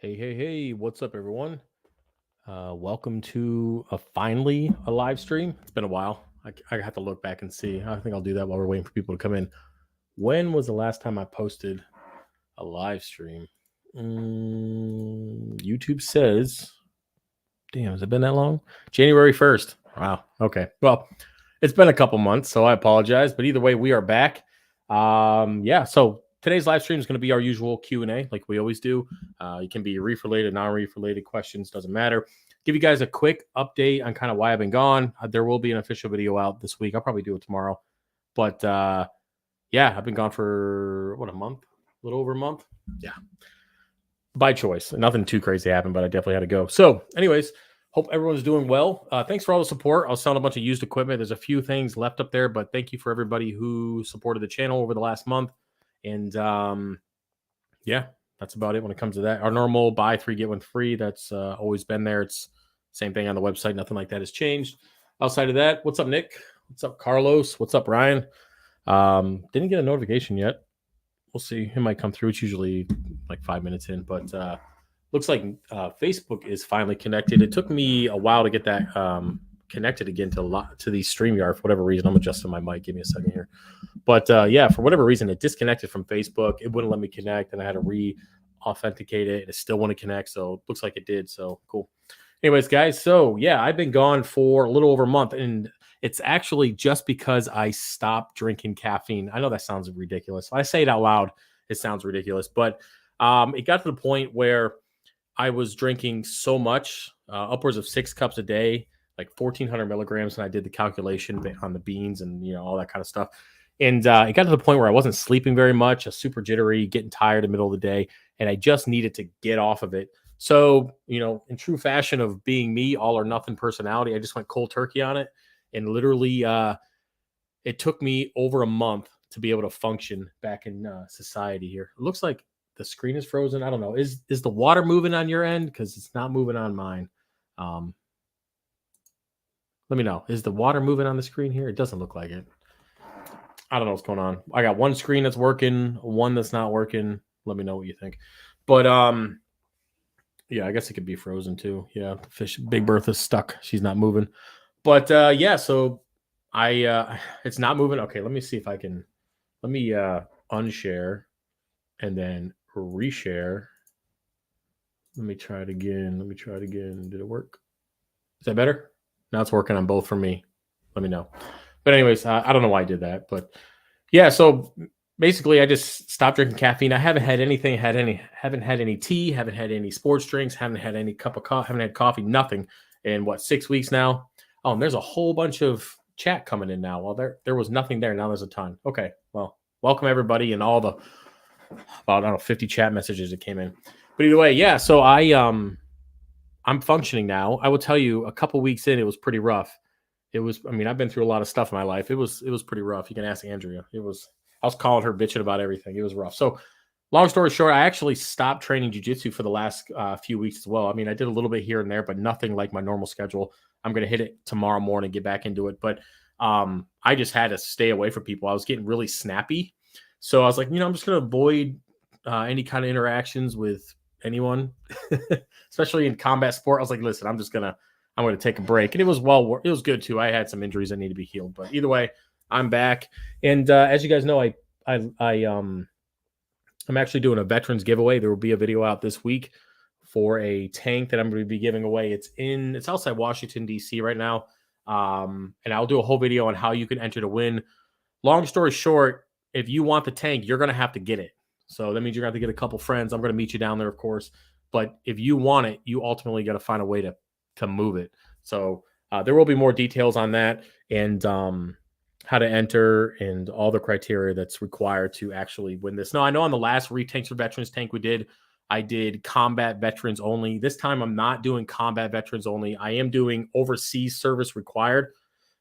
Hey, what's up, everyone? Welcome to finally a live stream. It's been a while. I have to look back and see. I think I'll do that while we're waiting for people to come in. When was the last time I posted a live stream? YouTube says, damn, has it been that long? January 1st. Wow. Okay. Well, it's been a couple months, so I apologize. But either way, we are back. So today's live stream is going to be our usual Q&A like we always do. It can be reef related, non-reef related questions, doesn't matter. Give you guys a quick update on kind of why I've been gone. There will be an official video out this week. I'll probably do it tomorrow. But I've been gone for a month, a little over a month. Yeah, by choice. Nothing too crazy happened, but I definitely had to go. So anyways, hope everyone's doing well. Thanks for all the support. I was selling a bunch of used equipment. There's a few things left up there, but thank you for everybody who supported the channel over the last month. And that's about it when it comes to that. Our normal buy 3, get 1 free. That's always been there. It's same thing on the website. Nothing like that has changed. Outside of that, what's up, Nick? What's up, Carlos? What's up, Ryan? Didn't get a notification yet. We'll see. It might come through. It's usually like 5 minutes in, but looks like Facebook is finally connected. It took me a while to get that connected again to the StreamYard for whatever reason. I'm adjusting my mic. Give me a second here. But for whatever reason, it disconnected from Facebook. It wouldn't let me connect, and I had to re-authenticate it. It still wouldn't connect, so it looks like it did. So cool. Anyways, guys, so yeah, I've been gone for a little over a month, and it's actually just because I stopped drinking caffeine. I know that sounds ridiculous. When I say it out loud, it sounds ridiculous, but it got to the point where I was drinking so much, upwards of 6 cups a day, like 1,400 milligrams, and I did the calculation on the beans and all that kind of stuff. And it got to the point where I wasn't sleeping very much, super jittery, getting tired in the middle of the day, and I just needed to get off of it. So, in true fashion of being me, all or nothing personality, I just went cold turkey on it. And literally, it took me over a month to be able to function back in society here. It looks like the screen is frozen. I don't know. Is the water moving on your end? Because it's not moving on mine. Let me know. Is the water moving on the screen here? It doesn't look like it. I don't know what's going on. I got one screen that's working, one that's not working. Let me know what you think. But I guess it could be frozen too. Yeah, the fish, Big Bertha's stuck. She's not moving. But so it's not moving. Okay, let me see if I can. Let me unshare and then reshare. Let me try it again. Did it work? Is that better? Now it's working on both for me. Let me know. But anyways, I don't know why I did that, but yeah. So basically, I just stopped drinking caffeine. I haven't had anything. Haven't had any tea. Haven't had any sports drinks. Haven't had any cup of coffee. Haven't had coffee. Nothing in 6 weeks now. Oh, and there's a whole bunch of chat coming in now. Well, there was nothing there. Now there's a ton. Okay. Well, welcome everybody and all the about 50 chat messages that came in. But either way, yeah. So I'm functioning now. I will tell you, a couple weeks in, it was pretty rough. I've been through a lot of stuff in my life. It was pretty rough. You can ask Andrea. I was calling her bitching about everything. It was rough. So long story short, I actually stopped training jiu-jitsu for the last few weeks as well. I did a little bit here and there, but nothing like my normal schedule. I'm going to hit it tomorrow morning, get back into it. But I just had to stay away from people. I was getting really snappy. So I was like, I'm just going to avoid any kind of interactions with anyone, especially in combat sport. I was like, listen, I'm going to take a break. And it was it was good too. I had some injuries that need to be healed, but either way, I'm back. And as you guys know, I'm actually doing a veterans giveaway. There will be a video out this week for a tank that I'm going to be giving away. It's outside Washington, D.C. right now. And I'll do a whole video on how you can enter to win. Long story short, if you want the tank, you're going to have to get it. So that means you're going to have to get a couple friends. I'm going to meet you down there, of course. But if you want it, you ultimately got to find a way to move it. So there will be more details on that and how to enter and all the criteria that's required to actually win this. Now, I know on the last Tanks for Veterans tank I did combat veterans only. This time I'm not doing combat veterans only. I am doing overseas service required.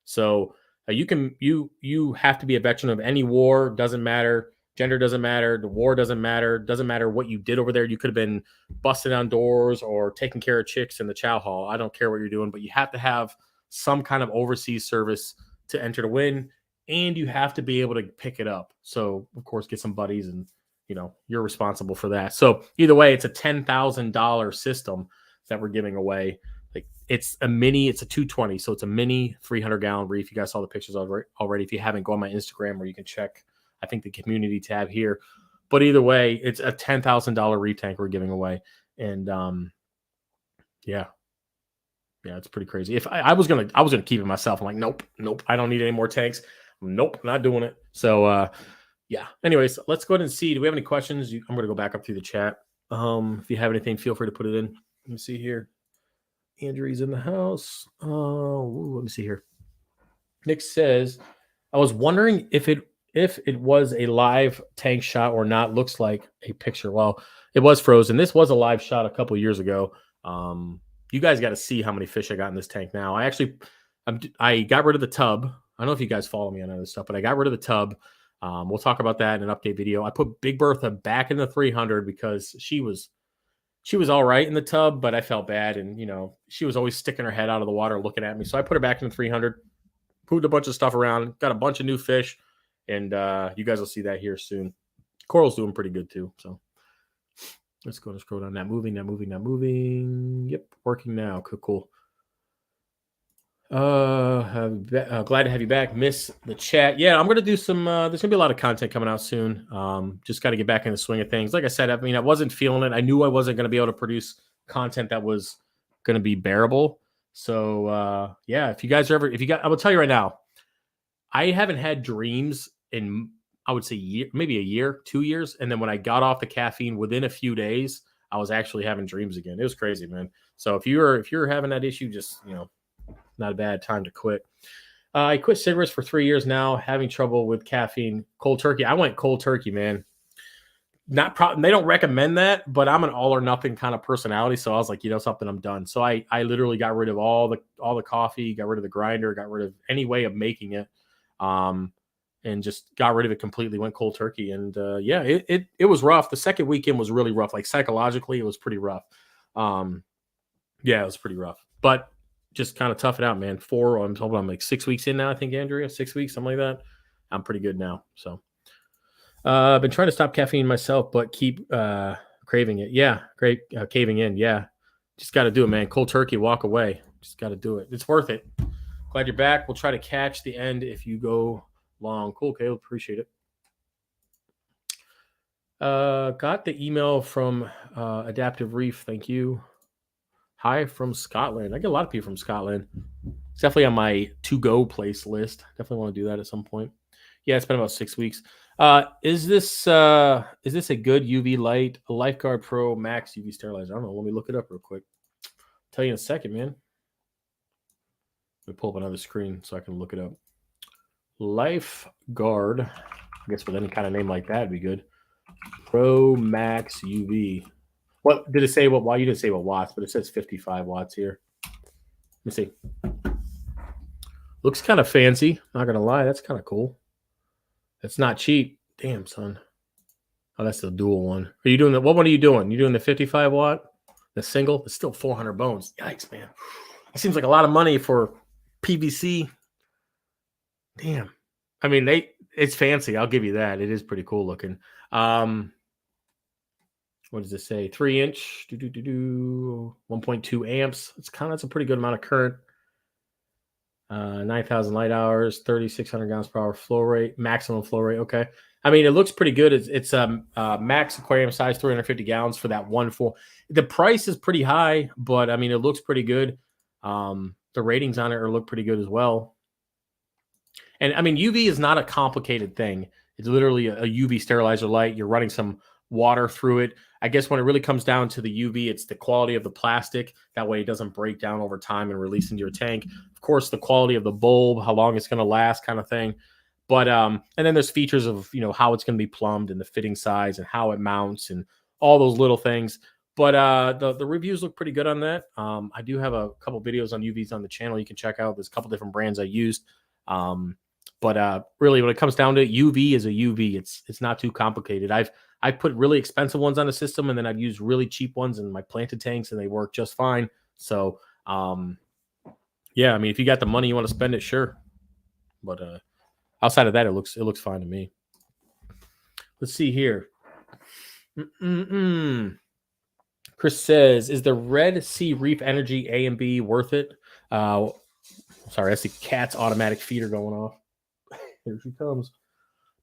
So you have to be a veteran of any war. Doesn't matter. Gender doesn't matter. The war doesn't matter. Doesn't matter what you did over there. You could have been busting down doors or taking care of chicks in the chow hall. I don't care what you're doing, but you have to have some kind of overseas service to enter to win, and you have to be able to pick it up. So, of course, get some buddies and you know, you're responsible for that. So either way, it's a $10,000 system that we're giving away. Like it's a 220. So it's a mini 300-gallon reef. You guys saw the pictures already. If you haven't, go on my Instagram where you can check, I think, the community tab here. But either way, it's a $10,000 reef tank we're giving away. And yeah, it's pretty crazy. If I was gonna keep it myself. I'm like, nope, I don't need any more tanks. Nope, not doing it. So yeah. Anyways, let's go ahead and see. Do we have any questions? I'm gonna go back up through the chat. If you have anything, feel free to put it in. Let me see here. Andrew's in the house. Let me see here. Nick says, I was wondering if it was a live tank shot or not. Looks like a picture. Well, it was frozen. This was a live shot a couple years ago. You guys got to see how many fish I got in this tank now. I got rid of the tub. I don't know if you guys follow me on other stuff, but I got rid of the tub. We'll talk about that in an update video. I put Big Bertha back in the 300 because she was all right in the tub, but I felt bad. And, you know, she was always sticking her head out of the water looking at me. So I put her back in the 300, moved a bunch of stuff around, got a bunch of new fish. And you guys will see that here soon. Coral's doing pretty good too. So let's go and scroll down. Not moving. Yep, working now. Cool. Glad to have you back. Miss the chat. Yeah, I'm gonna do some. There's gonna be a lot of content coming out soon. Just got to get back in the swing of things. Like I said, I mean, I wasn't feeling it. I knew I wasn't gonna be able to produce content that was gonna be bearable. So yeah, if you guys are I will tell you right now, I haven't had dreams in, I would say, maybe a year, 2 years. And then when I got off the caffeine, within a few days, I was actually having dreams again. It was crazy, man. So if you're having that issue, just, you know, not a bad time to quit. I quit cigarettes for 3 years now, having trouble with caffeine. Cold turkey. I went cold turkey, man. They don't recommend that, but I'm an all or nothing kind of personality. So I was like, you know something, I'm done. So I literally got rid of all the coffee, got rid of the grinder, got rid of any way of making it. And just got rid of it completely, went cold turkey. And yeah, it was rough. The second weekend was really rough. Like psychologically, it was pretty rough. Yeah, it was pretty rough, but just kind of tough it out, man. I'm like 6 weeks in now, I think, Andrea, 6 weeks, something like that. I'm pretty good now. So I've been trying to stop caffeine myself, but keep craving it. Yeah, great. Caving in. Yeah, just got to do it, man. Cold turkey, walk away. Just got to do it. It's worth it. Glad you're back. We'll try to catch the end if you go long. Cool, Caleb. Appreciate it. Got the email from Adaptive Reef. Thank you. Hi from Scotland. I get a lot of people from Scotland. It's definitely on my to-go place list. Definitely want to do that at some point. Yeah, it's been about 6 weeks. Is this a good UV light? A Lifeguard Pro Max UV sterilizer? I don't know. Let me look it up real quick. I'll tell you in a second, man. Let me pull up another screen so I can look it up. Lifeguard. I guess with any kind of name like that would be good. Pro Max UV. What did it say? Why you didn't say what watts, but it says 55 watts here. Let me see. Looks kind of fancy. Not gonna lie, that's kind of cool. It's not cheap. Damn, son. Oh, that's the dual one. Are you doing the? What one are you doing? You doing the 55 watt? The single? It's still 400 bones. Yikes, man. It seems like a lot of money for PVC. Damn. I mean, it's fancy. I'll give you that. It is pretty cool looking. What does this say? 3-inch, 1.2 amps. That's a pretty good amount of current. 9,000 light hours, 3,600 gallons per hour flow rate, maximum flow rate. Okay. I mean, it looks pretty good. It's max aquarium size, 350 gallons for that 1.4. The price is pretty high, but I mean, it looks pretty good. The ratings on it look pretty good as well. And I mean, UV is not a complicated thing. It's literally a UV sterilizer light. You're running some water through it. I guess when it really comes down to the UV, it's the quality of the plastic. That way it doesn't break down over time and release into your tank. Of course, the quality of the bulb, how long it's going to last kind of thing. But and then there's features of, you know, how it's going to be plumbed and the fitting size and how it mounts and all those little things. But the reviews look pretty good on that. I do have a couple videos on UVs on the channel you can check out. There's a couple different brands I used. But really, when it comes down to it, UV is a UV. It's not too complicated. I've put really expensive ones on the system, and then I've used really cheap ones in my planted tanks, and they work just fine. So, yeah, I mean, if you got the money, you want to spend it, sure. But outside of that, it looks fine to me. Let's see here. Mm-mm-mm. Chris says, "Is the Red Sea Reef Energy A and B worth it?" Uh, sorry, that's the cat's automatic feeder going off. Here she comes.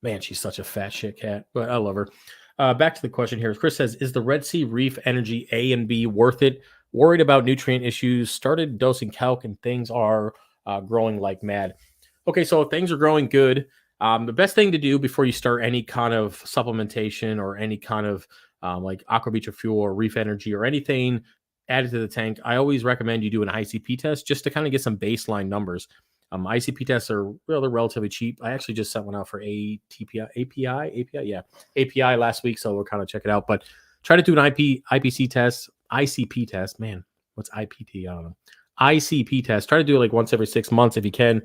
Man, she's such a fat shit cat, but I love her. Back to the question here. Chris says, "Is the Red Sea Reef Energy A and B worth it? Worried about nutrient issues. Started dosing calc, and things are growing like mad." Okay, so things are growing good. The best thing to do before you start any kind of supplementation or any kind of like aquabeach fuel or reef energy or anything added to the tank, I always recommend you do an ICP test just to kind of get some baseline numbers. ICP tests are they're relatively cheap. I actually just sent one out for yeah, API last week, so we'll kind of check it out. But try to do an IPC test, ICP test. Man, what's IPT? I don't know. ICP test. Try to do it like once every 6 months if you can.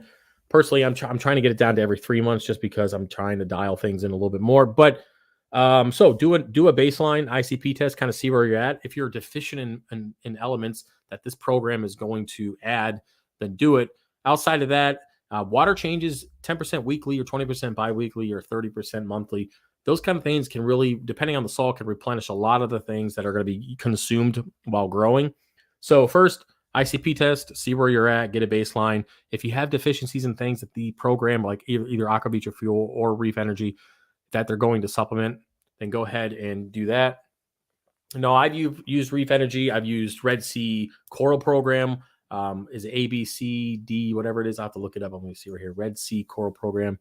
Personally, I'm trying to get it down to every 3 months just because I'm trying to dial things in a little bit more. But so do a baseline ICP test, kind of see where you're at. If you're deficient in elements that this program is going to add, then do it. Outside of that, water changes 10% weekly or 20% biweekly or 30% monthly. Those kind of things can really, depending on the soil, can replenish a lot of the things that are going to be consumed while growing. So first, ICP test, see where you're at, get a baseline. If you have deficiencies in things that the program, like either aquabeach fuel or reef energy, that they're going to supplement, then go ahead and do that. No, I've used Reef Energy. I've used Red Sea Coral Program. Is it A, B, C, D, whatever it is? I have to look it up. I'm going to see right here. Red Sea Coral Program.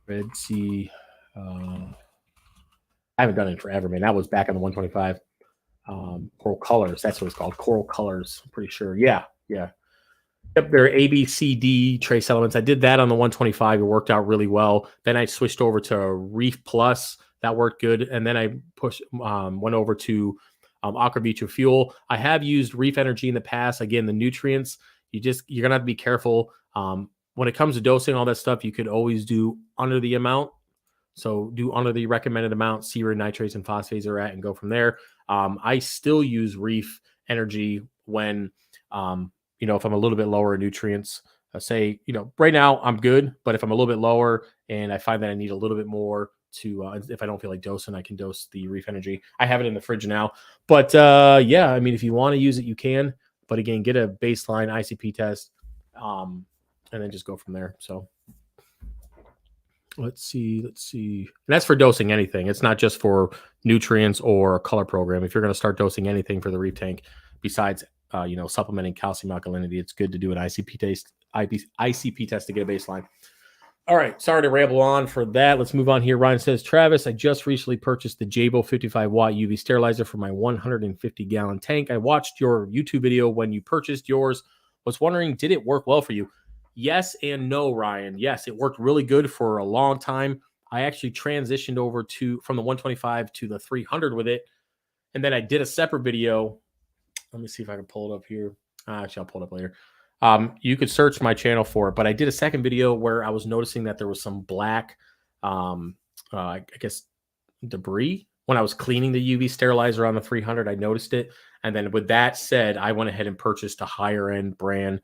Red Sea. I haven't done it in forever, man. That was back on the 125. Coral Colors. That's what it's called. Coral Colors. I'm pretty sure. Yeah. Yeah. Yep, there are A, B, C, D trace elements. I did that on the 125. It worked out really well. Then I switched over to Reef Plus. That worked good. And then I went over to Aquavita Fuel. I have used Reef Energy in the past. Again, the nutrients, you're gonna have to be careful. When it comes to dosing all that stuff, you could always do under the amount. So do under the recommended amount, see where nitrates and phosphates are at, and go from there. I still use Reef Energy when if I'm a little bit lower in nutrients. Say, right now I'm good, but if I'm a little bit lower and I find that I need a little bit more to, if I don't feel like dosing, I can dose the Reef Energy. I have it in the fridge now, but yeah, I mean, if you want to use it, you can. But again, get a baseline ICP test, and then just go from there. So. Let's see. And that's for dosing anything. It's not just for nutrients or color program. If you're going to start dosing anything for the reef tank, besides supplementing calcium alkalinity, it's good to do an ICP test to get a baseline. All right. Sorry to ramble on for that. Let's move on here. Ryan says, Travis, I just recently purchased the Jabo 55 watt UV sterilizer for my 150 gallon tank. I watched your YouTube video when you purchased yours. Was wondering, did it work well for you? Yes and no, Ryan. Yes, it worked really good for a long time. I actually transitioned over from the 125 to the 300 with it. And then I did a separate video. Let me see if I can pull it up here. Actually, I'll pull it up later. You could search my channel for it, but I did a second video where I was noticing that there was some black, I guess, debris. When I was cleaning the UV sterilizer on the 300, I noticed it. And then with that said, I went ahead and purchased a higher end brand,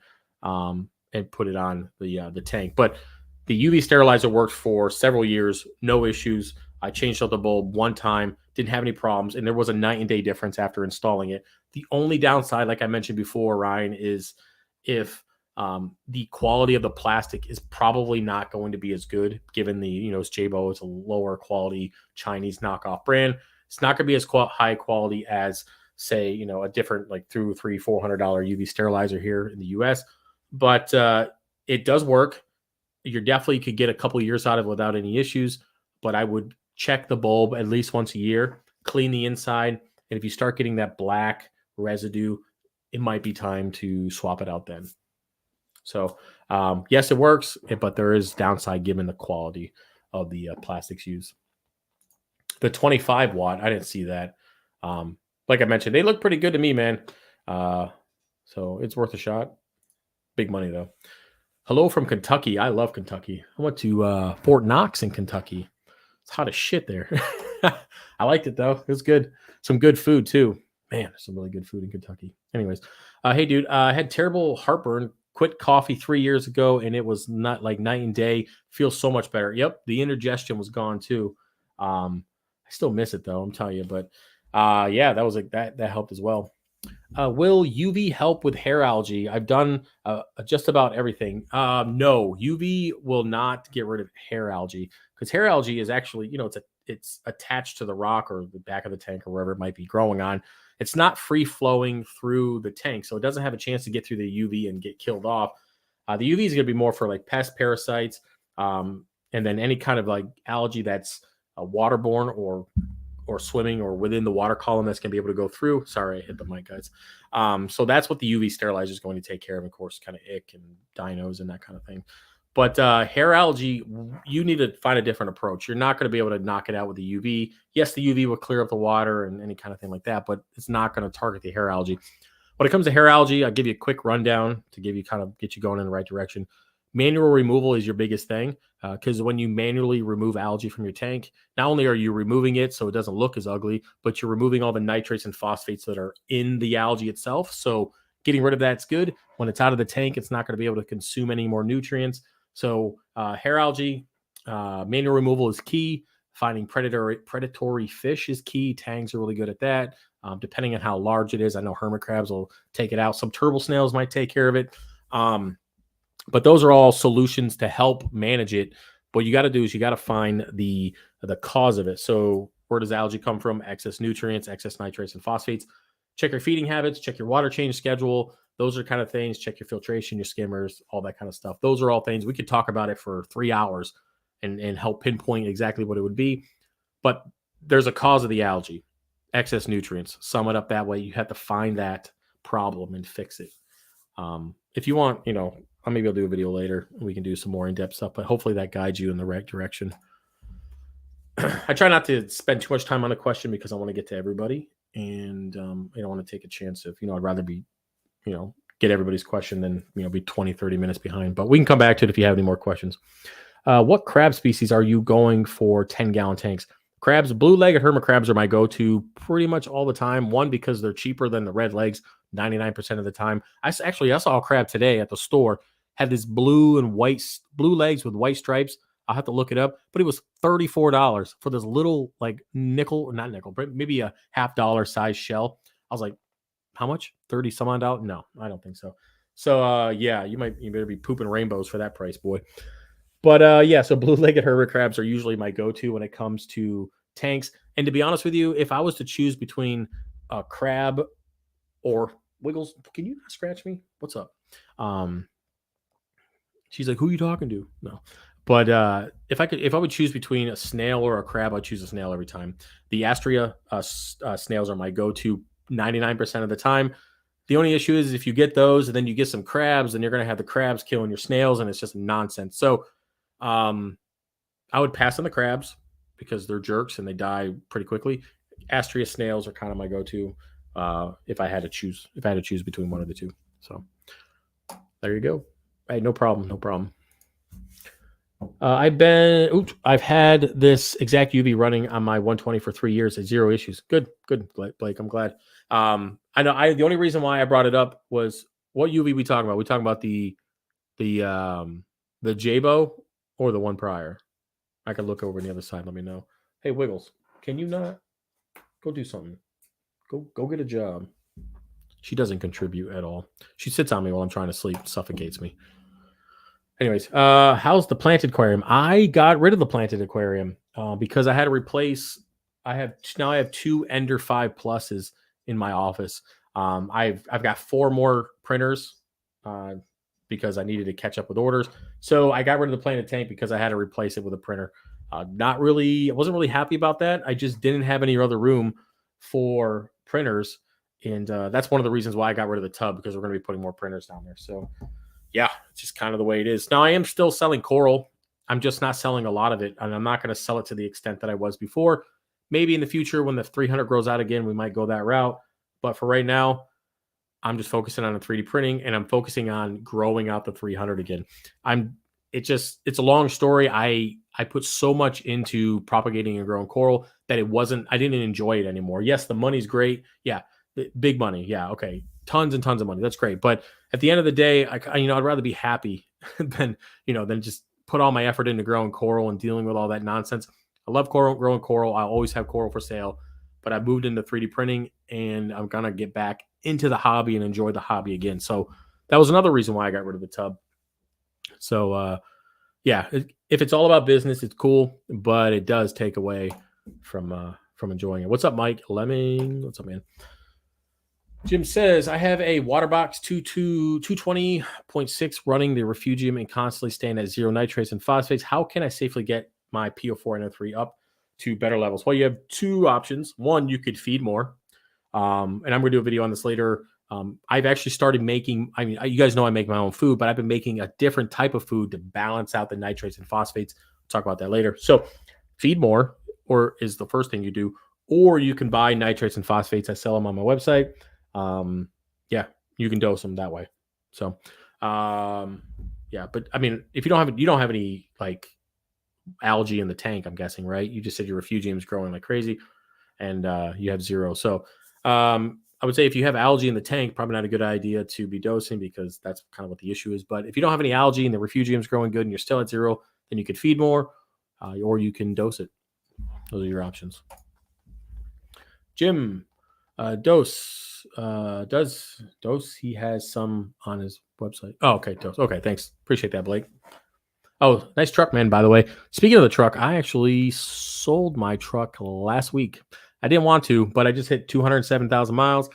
and put it on the tank. But the UV sterilizer worked for several years, no issues. I changed out the bulb one time, didn't have any problems, and there was a night and day difference after installing it. The only downside, like I mentioned before, Ryan, is if the quality of the plastic is probably not going to be as good, given it's Jabo, it's a lower quality Chinese knockoff brand. It's not going to be as high quality as, say, a different like $200, $300, $400 UV sterilizer here in the US. But it does work. You definitely could get a couple of years out of it without any issues. But I would check the bulb at least once a year, clean the inside. And if you start getting that black residue, it might be time to swap it out then. So yes, it works, but there is downside given the quality of the plastics used. The 25 watt, I didn't see that. Like I mentioned, they look pretty good to me, man. So it's worth a shot. Big money, though. Hello from Kentucky. I love Kentucky. I went to Fort Knox in Kentucky. It's hot as shit there. I liked it, though. It was good. Some good food, too. Man, there's some really good food in Kentucky. Anyways, hey, dude, I had terrible heartburn. Quit coffee 3 years ago, and it was not like night and day. Feels so much better. Yep, the indigestion was gone, too. I still miss it though, I'm telling you. But yeah, that was like that helped as well. Will UV help with hair algae? I've done just about everything. No, UV will not get rid of hair algae because hair algae is actually, it's attached to the rock or the back of the tank or wherever it might be growing on. It's not free flowing through the tank, so it doesn't have a chance to get through the UV and get killed off. The UV is going to be more for like pest parasites, and then any kind of like algae that's waterborne or swimming or within the water column that's going to be able to go through. Sorry, I hit the mic, guys. So that's what the UV sterilizer is going to take care of course, kind of ick and dinos and that kind of thing. But hair algae, you need to find a different approach. You're not going to be able to knock it out with the UV. Yes, the UV will clear up the water and any kind of thing like that, but it's not going to target the hair algae. When it comes to hair algae, I'll give you a quick rundown to give you kind of get you going in the right direction. Manual removal is your biggest thing because when you manually remove algae from your tank, not only are you removing it so it doesn't look as ugly, but you're removing all the nitrates and phosphates that are in the algae itself. So getting rid of that's good. When it's out of the tank, it's not going to be able to consume any more nutrients. So hair algae, manual removal is key. Finding predatory fish is key. Tangs are really good at that. Depending on how large it is, I know hermit crabs will take it out. Some turtle snails might take care of it. But those are all solutions to help manage it. What you got to do is you got to find the cause of it. So where does algae come from? Excess nutrients, excess nitrates and phosphates. Check your feeding habits, check your water change schedule. Those are kind of things. Check your filtration, your skimmers, all that kind of stuff. Those are all things. We could talk about it for 3 hours and help pinpoint exactly what it would be. But there's a cause of the algae, excess nutrients. Sum it up that way. You have to find that problem and fix it. If you want, maybe I'll do a video later. We can do some more in-depth stuff, but hopefully that guides you in the right direction. I try not to spend too much time on a question because I want to get to everybody, and I don't want to take a chance of, I'd rather be, get everybody's question than, be 20, 30 minutes behind. But we can come back to it if you have any more questions. What crab species are you going for 10-gallon tanks? Crabs, blue-legged hermit crabs are my go-to pretty much all the time. One, because they're cheaper than the red legs 99% of the time. I saw a crab today at the store, had this blue legs with white stripes. I'll have to look it up, but it was $34 for this little like not nickel, but maybe a $50 size shell. I was like, how much? 30 some odd dollars? No, I don't think so. So yeah, you better be pooping rainbows for that price, boy. But yeah, so blue-legged hermit crabs are usually my go-to when it comes to tanks. And to be honest with you, if I was to choose between a crab or Wiggles, can you not scratch me? What's up? She's like, who are you talking to? No. But if I would choose between a snail or a crab, I'd choose a snail every time. The Astrea snails are my go-to 99% of the time. The only issue is if you get those and then you get some crabs, then you're going to have the crabs killing your snails, and it's just nonsense. So I would pass on the crabs because they're jerks and they die pretty quickly. Astrea snails are kind of my go-to if I had to choose between one of the two. So there you go. Hey, no problem. I've had this exact UV running on my 120 for 3 years at 0 issues. Good, Blake. I'm glad. I know the only reason why I brought it up was what UV we talking about. We talking about the Jabo or the one prior. I could look over on the other side. Let me know. Hey, Wiggles, can you not go do something? Go get a job. She doesn't contribute at all. She sits on me while I'm trying to sleep, suffocates me. Anyways, how's the planted aquarium? I got rid of the planted aquarium because I had to replace. I have 2 Ender 5 Pluses in my office. I've got 4 more printers because I needed to catch up with orders. So I got rid of the planted tank because I had to replace it with a printer. I wasn't really happy about that. I just didn't have any other room for printers, and that's one of the reasons why I got rid of the tub, because we're going to be putting more printers down there. So yeah, it's just kind of the way it is. Now, I am still selling coral. I'm just not selling a lot of it, and I'm not going to sell it to the extent that I was before. Maybe in the future when the 300 grows out again, we might go that route. But for right now, I'm just focusing on the 3D printing, and I'm focusing on growing out the 300 again. It's a long story. I put so much into propagating and growing coral that I didn't enjoy it anymore. Yes, the money's great. Yeah, big money. Yeah, okay. Tons and tons of money. That's great. But at the end of the day, I'd rather be happy than just put all my effort into growing coral and dealing with all that nonsense. I love coral, growing coral. I always have coral for sale, but I moved into 3D printing and I'm going to get back into the hobby and enjoy the hobby again. So that was another reason why I got rid of the tub. So, yeah, if it's all about business, it's cool, but it does take away from enjoying it. What's up, Mike Lemming? What's up, man? Jim says, I have a water box 220.6 running the refugium and constantly staying at 0 nitrates and phosphates. How can I safely get my PO4 and O3 up to better levels? Well, you have two options. One, you could feed more. And I'm going to do a video on this later. I've actually started making, you guys know I make my own food, but I've been making a different type of food to balance out the nitrates and phosphates. We'll talk about that later. So feed more, or is the first thing you do, or you can buy nitrates and phosphates. I sell them on my website. Yeah, you can dose them that way. So, yeah, but I mean, if you don't have any like algae in the tank, I'm guessing, right? You just said your refugium is growing like crazy and, you have 0. So, I would say if you have algae in the tank, probably not a good idea to be dosing because that's kind of what the issue is. But if you don't have any algae and the refugium is growing good and you're still at 0, then you could feed more, or you can dose it. Those are your options. Jim, dose he has some on his website. Oh, okay, dose. Okay, thanks. Appreciate that, Blake. Oh, nice truck, man, by the way. Speaking of the truck, I actually sold my truck last week. I didn't want to, but I just hit 207,000 miles,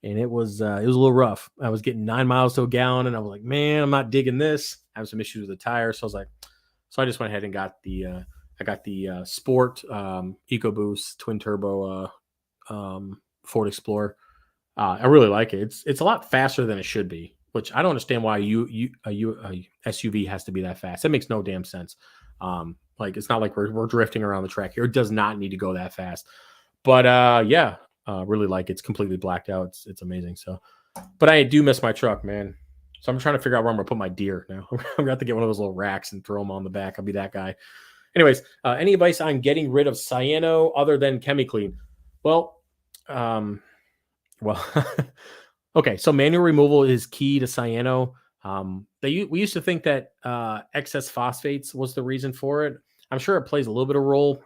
and it was a little rough. I was getting 9 miles to a gallon, and I was like, man, I'm not digging this. I have some issues with the tire, so I was like, so I just went ahead and got the Sport EcoBoost twin turbo Ford Explorer. I really like it. It's a lot faster than it should be, which I don't understand why a SUV has to be that fast. That makes no damn sense. Like it's not like we're drifting around the track here. It does not need to go that fast. But yeah, really like it. It's completely blacked out. It's amazing. So, but I do miss my truck, man. So I'm trying to figure out where I'm gonna put my deer now. I'm gonna have to get one of those little racks and throw them on the back. I'll be that guy. Anyways, any advice on getting rid of cyano other than ChemiClean? Well, okay. So manual removal is key to cyano. We used to think that excess phosphates was the reason for it. I'm sure it plays a little bit of role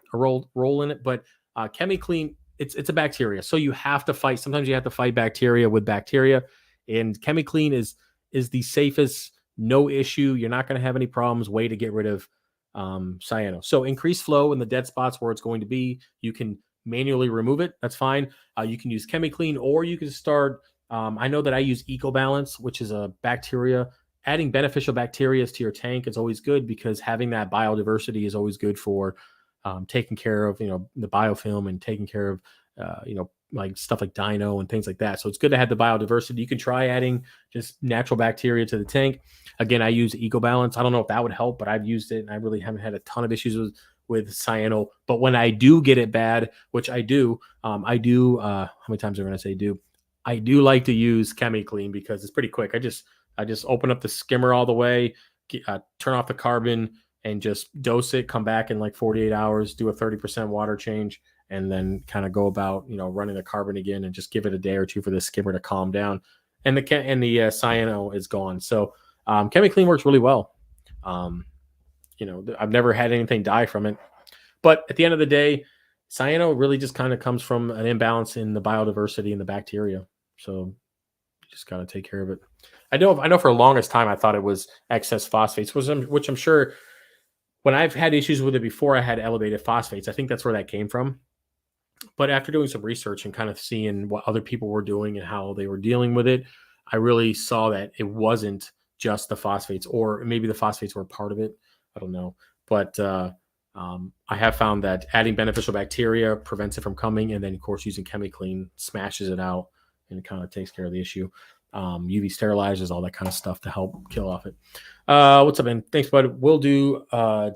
in it, but ChemiClean, it's a bacteria. So you have to fight. Sometimes you have to fight bacteria with bacteria, and ChemiClean is the safest, no issue. You're not going to have any problems. Way to get rid of cyano. So increase flow in the dead spots where it's going to be. You can manually remove it. That's fine. You can use ChemiClean, or you can start. I know that I use EcoBalance, which is a bacteria. Adding beneficial bacteria to your tank is always good because having that biodiversity is always good for taking care of the biofilm and taking care of like stuff like dino and things like that. So it's good to have the biodiversity. You can try adding just natural bacteria to the tank. Again, I use EcoBalance. I don't know if that would help, but I've used it and I really haven't had a ton of issues with cyano. But when I do get it bad, which I do, how many times am I going to say do? I do like to use ChemiClean because it's pretty quick. I just open up the skimmer all the way, turn off the carbon, and just dose it. Come back in like 48 hours, do a 30% water change, and then kind of go about running the carbon again, and just give it a day or two for the skimmer to calm down, and the cyano is gone. So ChemiClean works really well. I've never had anything die from it, but at the end of the day, cyano really just kind of comes from an imbalance in the biodiversity and the bacteria. So you just got to take care of it. I know for the longest time I thought it was excess phosphates, which I'm sure when I've had issues with it before, I had elevated phosphates. I think that's where that came from. But after doing some research and kind of seeing what other people were doing and how they were dealing with it, I really saw that it wasn't just the phosphates, or maybe the phosphates were part of it. I don't know. But I have found that adding beneficial bacteria prevents it from coming. And then, of course, using ChemiClean smashes it out and it kind of takes care of the issue. UV sterilizers, all that kind of stuff to help kill off it. What's up, man? Thanks, bud. We'll do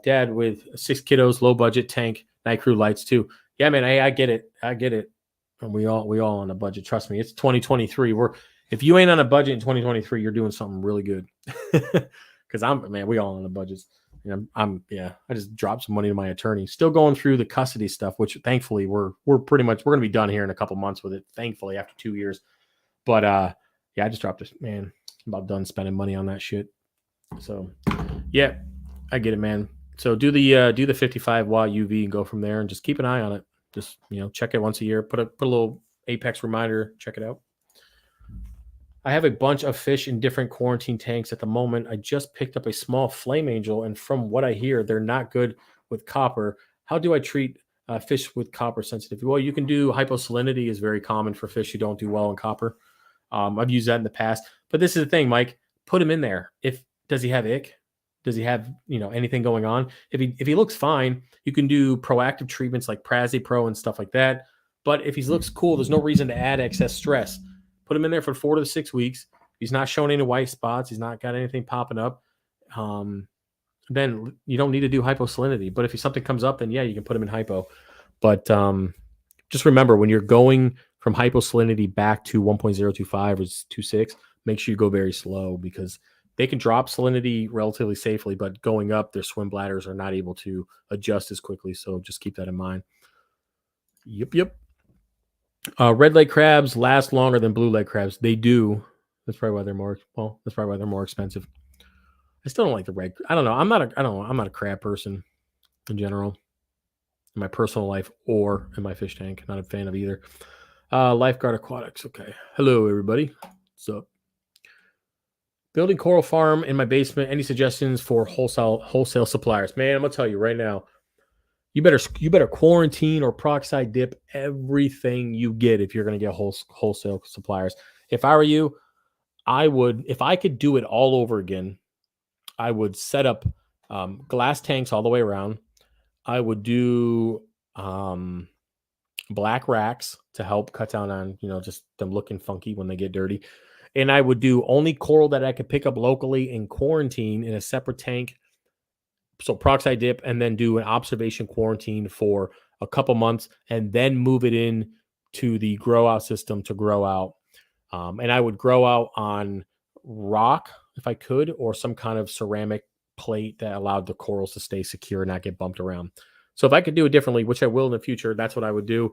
dad with 6 kiddos, low budget tank, night crew lights too. Yeah, man, I get it. And we all on a budget. Trust me, it's 2023. If you ain't on a budget in 2023, you're doing something really good. Because we all on a budget. I just dropped some money to my attorney. Still going through the custody stuff, which thankfully we're going to be done here in a couple months with it. Thankfully, after 2 years. But I just dropped it. Man, I'm about done spending money on that shit. So yeah, I get it, man. So do the 55 watt UV and go from there, and just keep an eye on it. Just check it once a year. Put a little Apex reminder. Check it out. I have a bunch of fish in different quarantine tanks at the moment. I just picked up a small flame angel, and from what I hear, they're not good with copper. How do I treat fish with copper sensitivity? Well, you can do hyposalinity is very common for fish who don't do well in copper. I've used that in the past, but this is the thing, Mike. Put him in there. Does he have ick? Does he have anything going on? If he looks fine, you can do proactive treatments like Prazipro and stuff like that. But if he looks cool, there's no reason to add excess stress. Put him in there for 4 to 6 weeks. He's not showing any white spots. He's not got anything popping up. Then you don't need to do hyposalinity. But if something comes up, then yeah, you can put him in hypo. But just remember, when you're going from hyposalinity back to 1.025 or 2.6, make sure you go very slow, because they can drop salinity relatively safely, but going up, their swim bladders are not able to adjust as quickly. So just keep that in mind. Yep. Red leg crabs last longer than blue leg crabs. They do. That's probably why they're more expensive. I still don't like the red. I don't know. I'm not a crab person in general, in my personal life or in my fish tank. Not a fan of either. Lifeguard Aquatics. Okay. Hello, everybody. What's up? Building coral farm in my basement. Any suggestions for wholesale suppliers? Man, I'm gonna tell you right now. You better quarantine or peroxide dip everything you get if you're going to get wholesale suppliers. If I were you, I would, if I could do it all over again, I would set up glass tanks all the way around. I would do black racks to help cut down on, just them looking funky when they get dirty. And I would do only coral that I could pick up locally in quarantine in a separate tank. So peroxide dip, and then do an observation quarantine for a couple months, and then move it in to the grow out system to grow out. And I would grow out on rock if I could, or some kind of ceramic plate that allowed the corals to stay secure and not get bumped around. So if I could do it differently, which I will in the future, that's what I would do.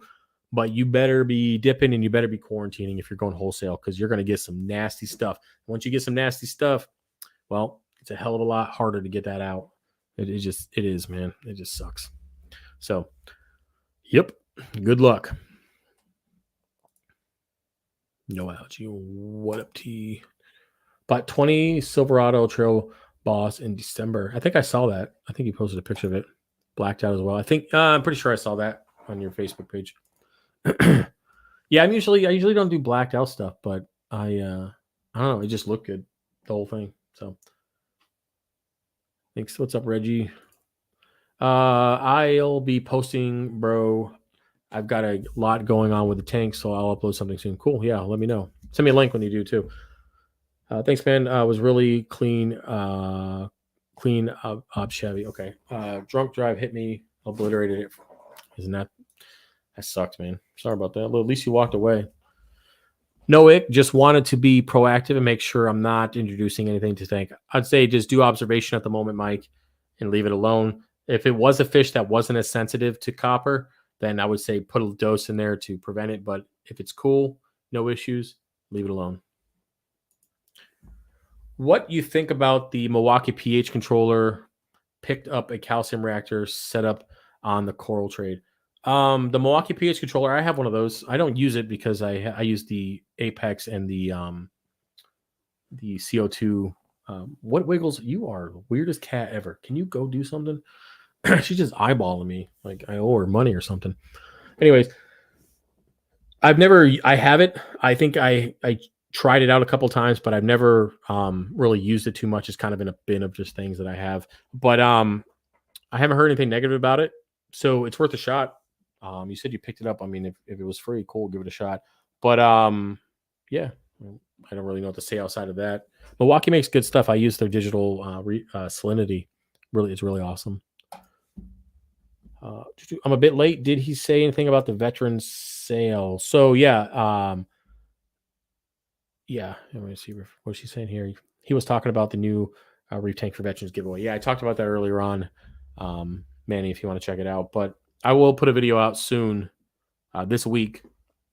But you better be dipping and you better be quarantining if you're going wholesale, because you're going to get some nasty stuff. Once you get some nasty stuff, well, it's a hell of a lot harder to get that out. It is, man. It just sucks. So, yep. Good luck. No algae. What up, T? Bought 20 Silverado Trail Boss in December. I think I saw that. I think you posted a picture of it. Blacked out as well. I'm pretty sure I saw that on your Facebook page. Yeah, I usually don't do blacked out stuff, but I don't know. It just looked good, the whole thing. So. Thanks. What's up, Reggie? I'll be posting, bro. I've got a lot going on with the tank, so I'll upload something soon. Cool. Yeah, let me know. Send me a link when you do too. Thanks, man. Was really clean up Chevy. Okay. Drunk drive hit me, obliterated it. Isn't that sucked, man? Sorry about that. Well, at least you walked away. No ick, just wanted to be proactive and make sure I'm not introducing anything to tank. I'd say just do observation at the moment, Mike, and leave it alone. If it was a fish that wasn't as sensitive to copper, then I would say put a dose in there to prevent it. But if it's cool, no issues, leave it alone. What you think about the Milwaukee pH controller? Picked up a calcium reactor set up on the coral trade. The Milwaukee pH controller, I have one of those. I don't use it because I use the Apex and the CO2. What Wiggles? You are the weirdest cat ever. Can you go do something? She's just eyeballing me like I owe her money or something. Anyways, I have it. I think I tried it out a couple times, but I've never really used it too much. It's kind of in a bin of just things that I have. But I haven't heard anything negative about it, so it's worth a shot. You said you picked it up. I mean, if it was free, cool, give it a shot. But yeah, I don't really know what to say outside of that. Milwaukee makes good stuff. I use their digital salinity. It's really awesome. I'm a bit late. Did he say anything about the veteran sale? So yeah, yeah. Let me see what she's saying here. He was talking about the new reef tank for veterans giveaway. Yeah, I talked about that earlier on, Manny. If you want to check it out, but I will put a video out soon this week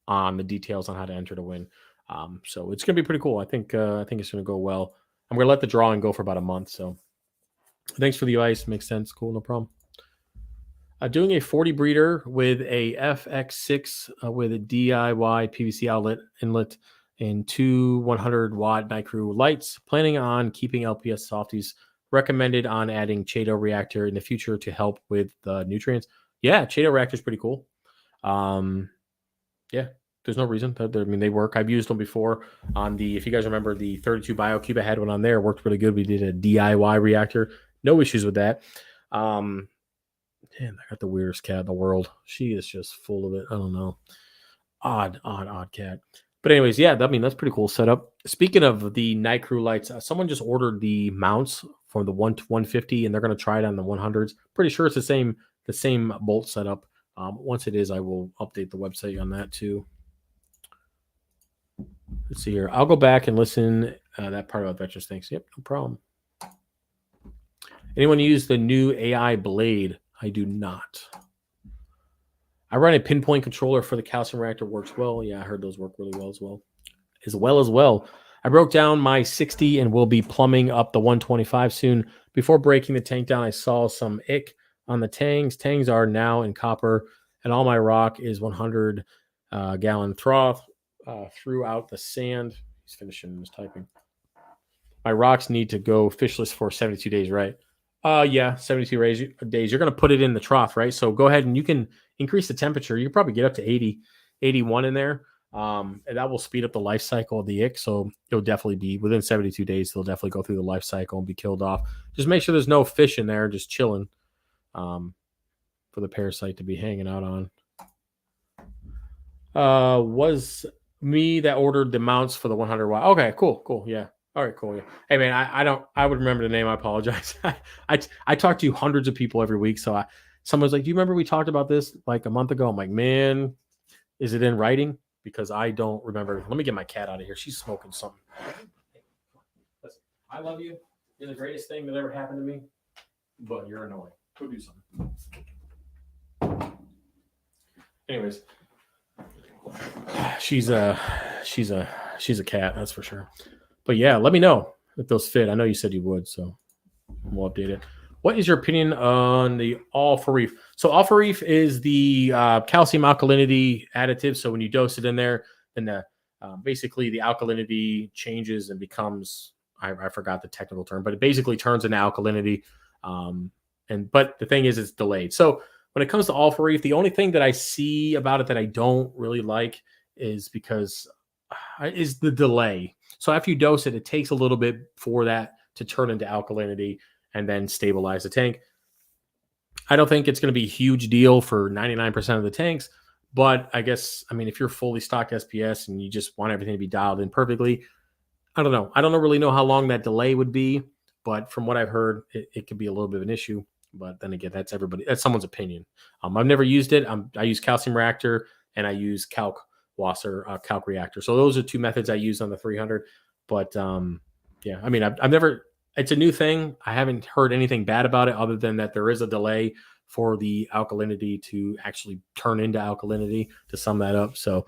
on the details on how to enter to win. So it's gonna be pretty cool. I think it's gonna go well. I'm gonna let the drawing go for about a month. So Thanks for the advice. Makes sense. Cool. No problem. Doing a 40 breeder with a FX6 with a DIY PVC outlet inlet and two 100-watt night crew lights. Planning on keeping LPS softies. Recommended on adding Chaeto reactor in the future to help with the nutrients. Yeah, Chaeto reactor is pretty cool. Yeah, there's no reason. I mean, they work. I've used them before on the, if you guys remember, the 32 BioCube. I had one on there. Worked really good. We did a DIY reactor. No issues with that. Man, I got the weirdest cat in the world. She is just full of it. I don't know. Odd cat. But anyways, yeah, I mean, that's pretty cool setup. Speaking of the night crew lights, someone just ordered the mounts for the 150, and they're going to try it on the 100s. Pretty sure it's the same bolt setup. Once it is, I will update the website on that too. Let's see here. I'll go back and listen that part about veterans. Thanks. Yep, no problem. Anyone use the new AI blade? I do not. I run a pinpoint controller for the calcium reactor. Works well. Yeah, I heard those work really well as well. I broke down my 60 and will be plumbing up the 125 soon. Before breaking the tank down, I saw some ick on the tangs. Tangs are now in copper, and all my rock is 100 gallon trough throughout the sand. He's finishing his typing. My rocks need to go fishless for 72 days, right? Yeah, 72 days. You're going to put it in the trough, right? So go ahead and you can increase the temperature. You can probably get up to 80, 81 in there. And that will speed up the life cycle of the ick. So it'll definitely be within 72 days. They'll definitely go through the life cycle and be killed off. Just make sure there's no fish in there just chilling for the parasite to be hanging out on. Was me that ordered the mounts for the 100 watt. Okay, cool. Yeah. All right, cool. Yeah. Hey man, I would remember the name. I apologize. I talk to hundreds of people every week. So someone's like, do you remember we talked about this like a month ago? I'm like, man, is it in writing? Because I don't remember. Let me get my cat out of here. She's smoking something. Listen, I love you. You're the greatest thing that ever happened to me, but you're annoying. Go do something. Anyways, she's a cat, that's for sure. But yeah, let me know if those fit. I know you said you would, so we'll update it. What is your opinion on the Alpha Reef? So Alpha Reef is the calcium alkalinity additive. So when you dose it in there, then basically the alkalinity changes and becomes, I forgot the technical term, but it basically turns into alkalinity. But the thing is, it's delayed. So when it comes to Alpha Reef, the only thing that I see about it that I don't really like is the delay. So after you dose it, it takes a little bit for that to turn into alkalinity and then stabilize the tank. I don't think it's going to be a huge deal for 99% of the tanks, but I guess, I mean, if you're fully stocked SPS and you just want everything to be dialed in perfectly, I don't know. I don't really know how long that delay would be, but from what I've heard, it could be a little bit of an issue. But then again, that's someone's opinion. I've never used it. I use calcium reactor and I use Kalkwasser calc reactor. So those are two methods I use on the 300. But yeah, I mean, I've never. It's a new thing. I haven't heard anything bad about it other than that there is a delay for the alkalinity to actually turn into alkalinity, to sum that up. So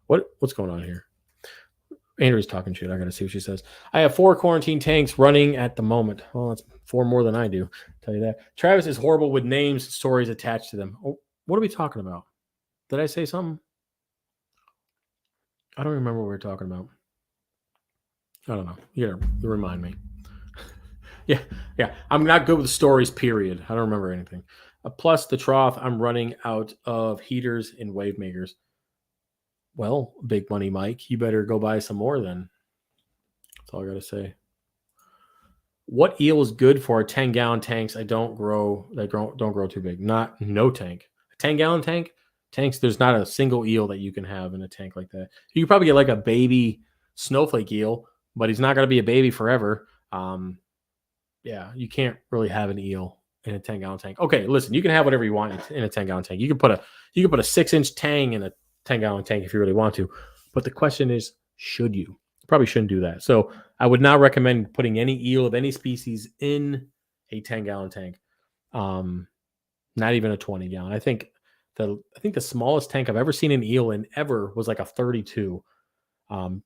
what's going on here? Andrew's talking shit. I got to see what she says. I have 4 quarantine tanks running at the moment. Well, that's 4 more than I do. I'll tell you that. Travis is horrible with names, stories attached to them. Oh, what are we talking about? Did I say something? I don't remember what we were talking about. I don't know. You remind me. Yeah. I'm not good with stories, period. I don't remember anything. Plus the trough, I'm running out of heaters and wave makers. Well, big money Mike, you better go buy some more then. That's all I got to say. What eel is good for 10-gallon tanks? They don't grow too big. No tank. A 10-gallon tanks, there's not a single eel that you can have in a tank like that. You can probably get like a baby snowflake eel, but he's not going to be a baby forever. Yeah, you can't really have an eel in a 10-gallon tank. Okay, listen, you can have whatever you want in a 10-gallon tank. You can put a 6-inch tang in a 10-gallon tank if you really want to. But the question is, should you? You probably shouldn't do that. So I would not recommend putting any eel of any species in a 10-gallon tank. Not even a 20-gallon. I think the smallest tank I've ever seen an eel in ever was like a 32.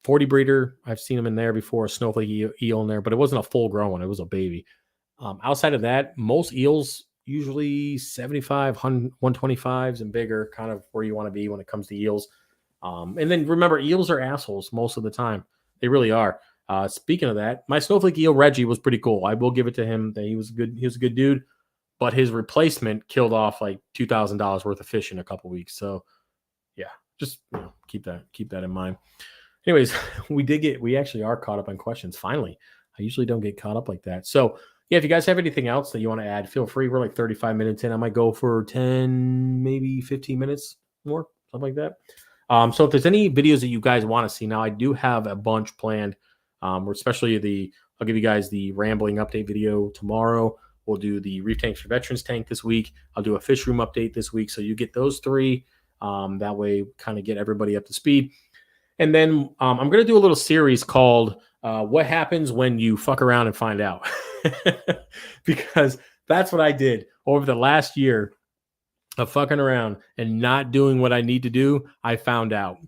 40 breeder, I've seen them in there before, a snowflake eel in there, but it wasn't a full grown one. It was a baby. Outside of that, most eels usually 75, 125s and bigger, kind of where you want to be when it comes to eels. And then remember, eels are assholes most of the time. They really are. Speaking of that, my snowflake eel Reggie was pretty cool. I will give it to him that he was good. He was a good dude, but his replacement killed off like $2,000 worth of fish in a couple weeks. So yeah, just keep that in mind. Anyways, we actually are caught up on questions. Finally, I usually don't get caught up like that. So yeah, if you guys have anything else that you want to add, feel free. We're like 35 minutes in. I might go for 10, maybe 15 minutes more, something like that. So if there's any videos that you guys want to see, now I do have a bunch planned. Especially I'll give you guys the rambling update video tomorrow. We'll do the reef tanks for veterans tank this week. I'll do a fish room update this week. So you get those three. That way, kind of get everybody up to speed. And then I'm going to do a little series called What Happens When You Fuck Around and Find Out. Because that's what I did over the last year of fucking around and not doing what I need to do. I found out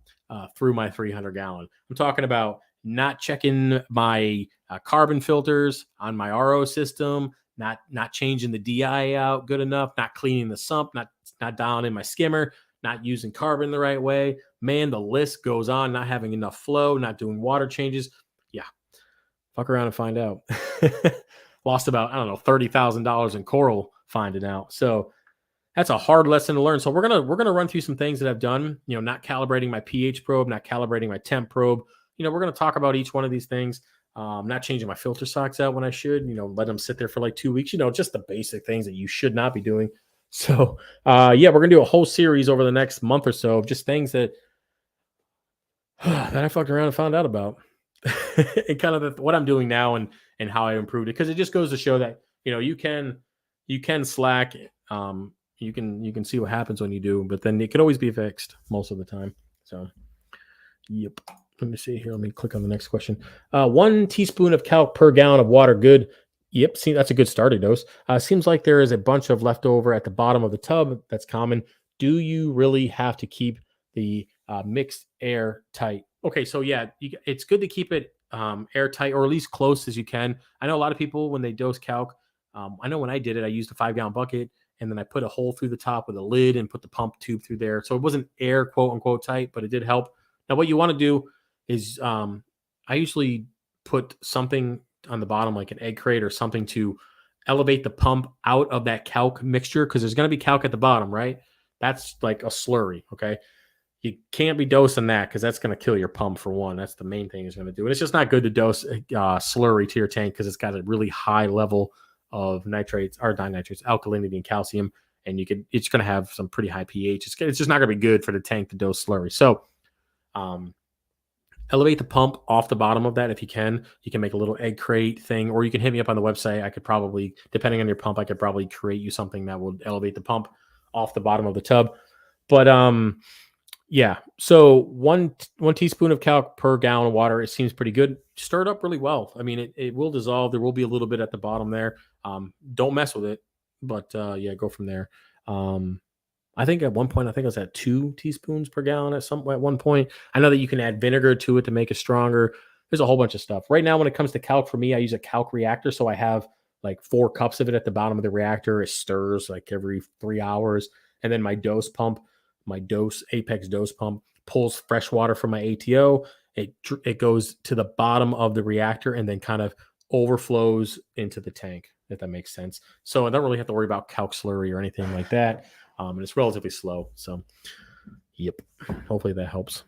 through my 300 gallon. I'm talking about not checking my carbon filters on my RO system, not changing the DI out good enough, not cleaning the sump, not dialing in my skimmer, not using carbon the right way. Man, the list goes on, not having enough flow, not doing water changes. Yeah. Fuck around and find out. Lost about, I don't know, $30,000 in coral finding out. So that's a hard lesson to learn. So we're gonna run through some things that I've done, not calibrating my pH probe, not calibrating my temp probe. We're going to talk about each one of these things. Not changing my filter socks out when I should, let them sit there for like 2 weeks, just the basic things that you should not be doing. So, we're going to do a whole series over the next month or so of just things that I fucked around and found out about and kind of what I'm doing now and how I improved it. Cause it just goes to show that, you can slack. You can see what happens when you do, but then it could always be fixed most of the time. So, yep. Let me see here. Let me click on the next question. 1 teaspoon of calc per gallon of water. Good. Yep. See, that's a good starting dose. Seems like there is a bunch of leftover at the bottom of the tub. That's common. Do you really have to keep the mixed air tight? Okay. So yeah, it's good to keep it airtight or at least close as you can. I know a lot of people when they dose calc, I know when I did it, I used a 5-gallon bucket and then I put a hole through the top with a lid and put the pump tube through there. So it wasn't air quote unquote tight, but it did help. Now what you want to do is I usually put something on the bottom like an egg crate or something to elevate the pump out of that calc mixture because there's going to be calc at the bottom, right? That's like a slurry, okay? You can't be dosing that because that's going to kill your pump for one. That's the main thing it's going to do. And it's just not good to dose slurry to your tank because it's got a really high level of nitrates, or not nitrates, alkalinity and calcium, and it's going to have some pretty high pH. It's just not going to be good for the tank to dose slurry. So, elevate the pump off the bottom of that if you can. You can make a little egg crate thing, or you can hit me up on the website. I could probably, depending on your pump, I could probably create you something that will elevate the pump off the bottom of the tub. But yeah. So one teaspoon of calc per gallon of water. It seems pretty good. Stir it up really well. I mean, it will dissolve. There will be a little bit at the bottom there. Don't mess with it. But yeah, go from there. I think at one point, I was at 2 teaspoons per gallon at one point. I know that you can add vinegar to it to make it stronger. There's a whole bunch of stuff. Right now, when it comes to calc, for me, I use a calc reactor. So I have like 4 cups of it at the bottom of the reactor. It stirs like every 3 hours. And then my dose pump, Apex dose pump, pulls fresh water from my ATO. It goes to the bottom of the reactor and then kind of overflows into the tank, if that makes sense. So I don't really have to worry about calc slurry or anything like that. And it's relatively slow. So, yep. Hopefully that helps.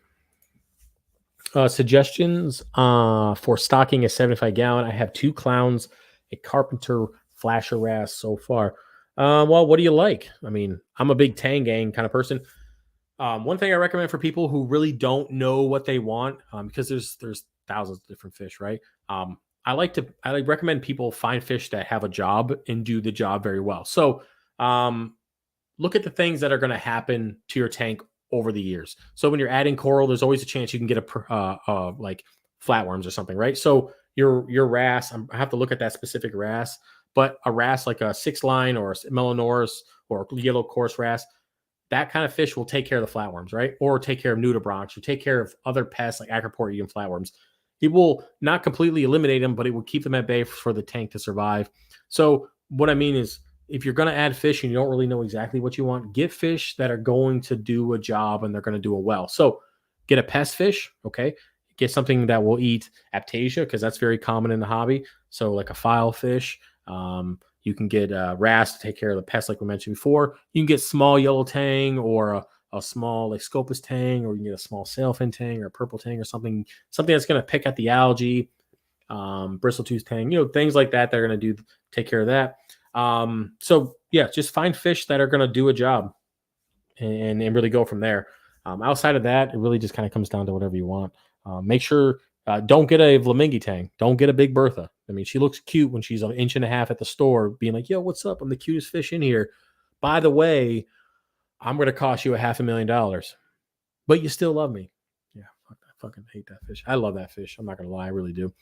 Suggestions for stocking a 75-gallon. I have 2 clowns, a carpenter, flasher wrasse so far. Well, what do you like? I mean, I'm a big Tangang kind of person. One thing I recommend for people who really don't know what they want, because there's thousands of different fish, right? I recommend people find fish that have a job and do the job very well. So, look at the things that are going to happen to your tank over the years. So when you're adding coral, there's always a chance you can get like flatworms or something, right? So your wrasse, I have to look at that specific wrasse, but a wrasse like a 6-line or a Melanoris or yellow coarse wrasse, that kind of fish will take care of the flatworms, right? Or take care of nudibranchs, or take care of other pests like acroport-eating flatworms. It will not completely eliminate them, but it will keep them at bay for the tank to survive. So what I mean is, if you're going to add fish and you don't really know exactly what you want, get fish that are going to do a job and they're going to do it well. So get a pest fish, okay? Get something that will eat aptasia, because that's very common in the hobby. So like a file fish. You can get wrasse to take care of the pests, like we mentioned before. You can get small yellow tang, or a small like scopus tang, or you can get a small sailfin tang or a purple tang, or something that's going to pick at the algae, bristletooth tang, things like that. They're going to take care of that. So yeah, just find fish that are going to do a job, and really go from there. Outside of that, it really just kind of comes down to whatever you want. Make sure don't get a Flamingi tang. Don't get a Big Bertha. I mean, she looks cute when she's 1.5 inches at the store, being like, "Yo, what's up? I'm the cutest fish in here." By the way, I'm going to cost you $500,000, but you still love me. Yeah, fuck, I fucking hate that fish. I love that fish. I'm not going to lie, I really do.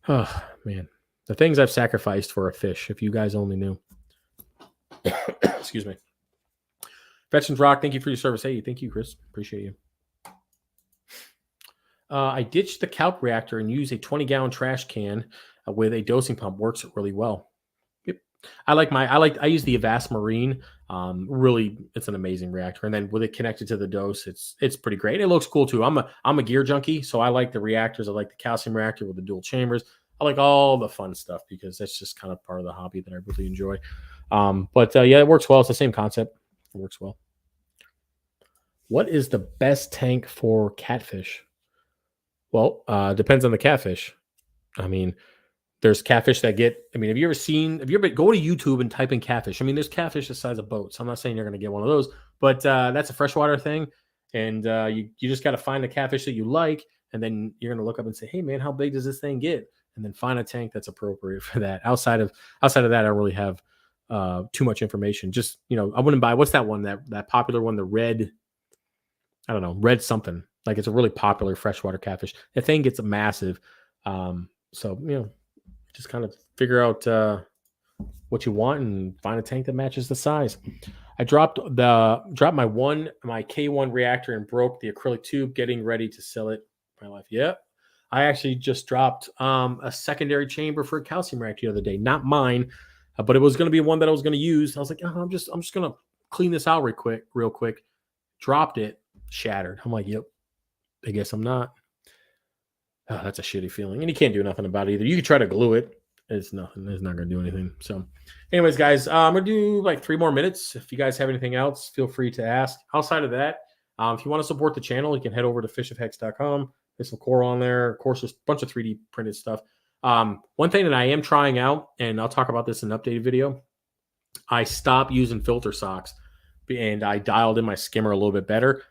Oh man, the things I've sacrificed for a fish. If you guys only knew. Excuse me. Veterans Rock, thank you for your service. Hey, thank you, Chris. Appreciate you. I ditched the Kalk reactor and used a 20-gallon trash can with a dosing pump. Works really well. Yep. I use the Avast Marine. Really, it's an amazing reactor. And then with it connected to the dose, it's pretty great. It looks cool too. I'm a gear junkie, so I like the reactors. I like the calcium reactor with the dual chambers. I like all the fun stuff because that's just kind of part of the hobby that I really enjoy. But yeah, it works well. It's the same concept. It works well. What is the best tank for catfish? Well, depends on the catfish. I mean, there's catfish that get. I mean, have you ever go to YouTube and type in catfish? I mean, there's catfish the size of boats. I'm not saying you're going to get one of those, but that's a freshwater thing, and you just got to find the catfish that you like, and then you're going to look up and say, "Hey, man, how big does this thing get?" And then find a tank that's appropriate for that. Outside of that, I don't really have too much information. Just I wouldn't buy. What's that one? That popular one, the red. I don't know, red something. Like it's a really popular freshwater catfish. The thing gets massive. So, just kind of figure out what you want and find a tank that matches the size. I dropped my K1 reactor and broke the acrylic tube, getting ready to sell it. My life. Yep. I actually just dropped a secondary chamber for a calcium reactor the other day. Not mine, but it was going to be one that I was going to use. I was like, I'm just going to clean this out real quick. Dropped it, shattered. I'm like, yep. I guess I'm not. Oh, that's a shitty feeling. And you can't do nothing about it either. You can try to glue it. It's nothing. It's not going to do anything. So anyways, guys, I'm going to do like 3 more minutes. If you guys have anything else, feel free to ask. Outside of that, if you want to support the channel, you can head over to fishofhex.com. There's some coral on there. Of course, there's a bunch of 3D printed stuff. One thing that I am trying out, and I'll talk about this in an updated video, I stopped using filter socks, and I dialed in my skimmer a little bit better.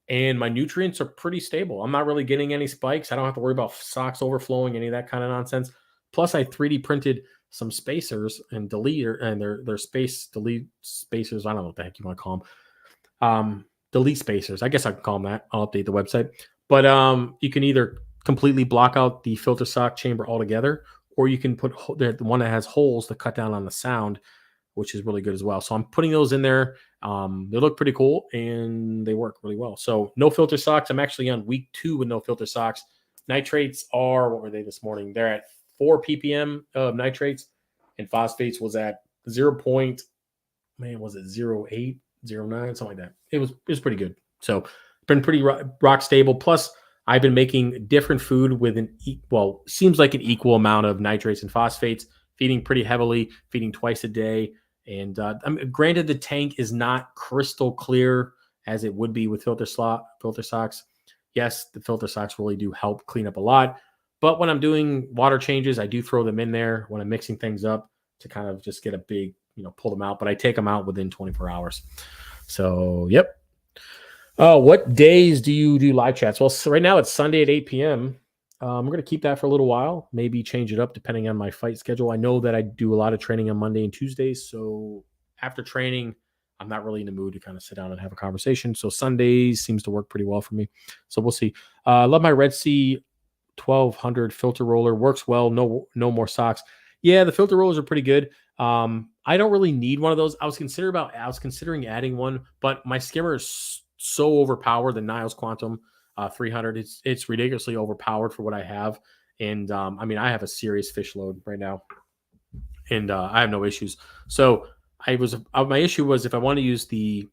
And my nutrients are pretty stable. I'm not really getting any spikes. I don't have to worry about socks overflowing, any of that kind of nonsense. Plus, I 3D printed some spacers and their space delete spacers. I don't know what the heck you want to call them. Delete spacers. I guess I can call them that. I'll update the website. But you can either completely block out the filter sock chamber altogether, or you can put the one that has holes to cut down on the sound, which is really good as well. So I'm putting those in there. They look pretty cool and they work really well. So no filter socks. I'm actually on week 2 with no filter socks. Nitrates are, what were they this morning? They're at 4 ppm of nitrates, and phosphates was at 0.08, 0.9, something like that. It was pretty good. So been pretty rock stable. Plus, I've been making different food with seems like an equal amount of nitrates and phosphates, feeding pretty heavily, feeding twice a day. And granted, the tank is not crystal clear as it would be with filter socks. Yes, the filter socks really do help clean up a lot. But when I'm doing water changes, I do throw them in there when I'm mixing things up to kind of just get a big, pull them out. But I take them out within 24 hours. So, yep. What days do you do live chats? Well, so right now it's Sunday at 8 p.m. I'm going to keep that for a little while, maybe change it up depending on my fight schedule. I know that I do a lot of training on Monday and Tuesdays. So after training, I'm not really in the mood to kind of sit down and have a conversation. So Sundays seems to work pretty well for me. So we'll see. I love my Red Sea 1200 filter roller. Works well. No more socks. Yeah, the filter rollers are pretty good. I don't really need one of those. I was considering adding one, but my skimmer is so overpowered. The Niles Quantum 300, it's ridiculously overpowered for what I have. And I mean, I have a serious fish load right now, and I have no issues. So my issue was if I want to use the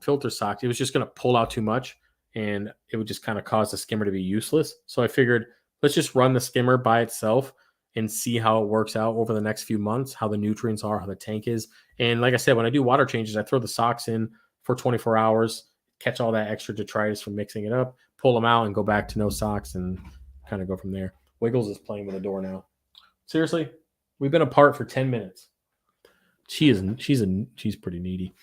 filter socks, it was just going to pull out too much, and it would just kind of cause the skimmer to be useless. So I figured let's just run the skimmer by itself and see how it works out over the next few months, how the nutrients are, how the tank is. And like I said, when I do water changes, I throw the socks in for 24 hours, catch all that extra detritus from mixing it up, pull them out, and go back to no socks and kind of go from there. Wiggles is playing with the door now. Seriously, we've been apart for 10 minutes. She's pretty needy.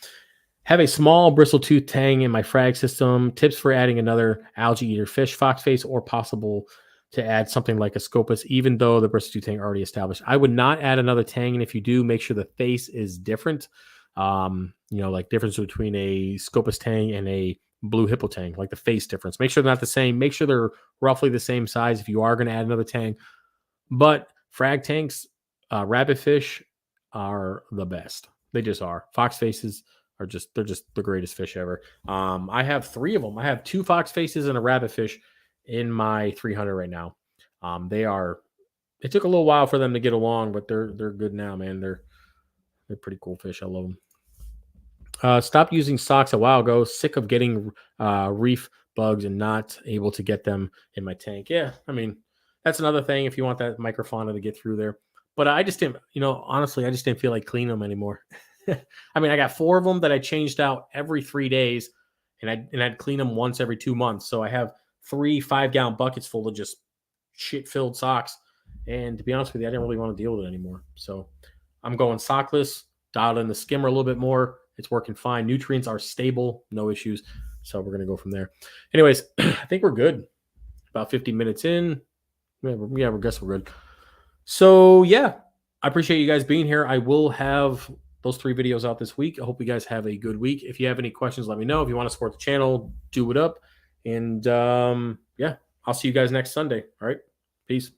Have a small bristle tooth tang in my frag system. Tips for adding another algae eater fish, foxface, or possible to add something like a scopus, even though the bristle tooth tang already established. I would not add another tang, and if you do, make sure the face is different. Like difference between a scopus tang and a blue hippo tang, like the face difference. Make sure they're not the same. Make sure they're roughly the same size if you are going to add another tang. But frag tanks, rabbit fish are the best. They just are. Fox faces they're just the greatest fish ever. I have 3 of them. I have 2 fox faces and a rabbit fish in my 300 right now. It took a little while for them to get along, but they're good now, man. They're pretty cool fish. I love them. Stopped using socks a while ago. Sick of getting reef bugs and not able to get them in my tank. Yeah, I mean, that's another thing if you want that microfauna to get through there. But I just didn't, honestly, I just didn't feel like cleaning them anymore. I mean, I got 4 of them that I changed out every 3 days, and I'd clean them once every 2 months. So I have 3 5-gallon buckets full of just shit-filled socks. And to be honest with you, I didn't really want to deal with it anymore. So I'm going sockless, dialed in the skimmer a little bit more. It's working fine. Nutrients are stable, no issues. So we're going to go from there. Anyways, I think we're good. About 50 minutes in. Yeah, I guess we're good. So yeah, I appreciate you guys being here. I will have those 3 videos out this week. I hope you guys have a good week. If you have any questions, let me know. If you want to support the channel, do it up. And yeah, I'll see you guys next Sunday. All right. Peace.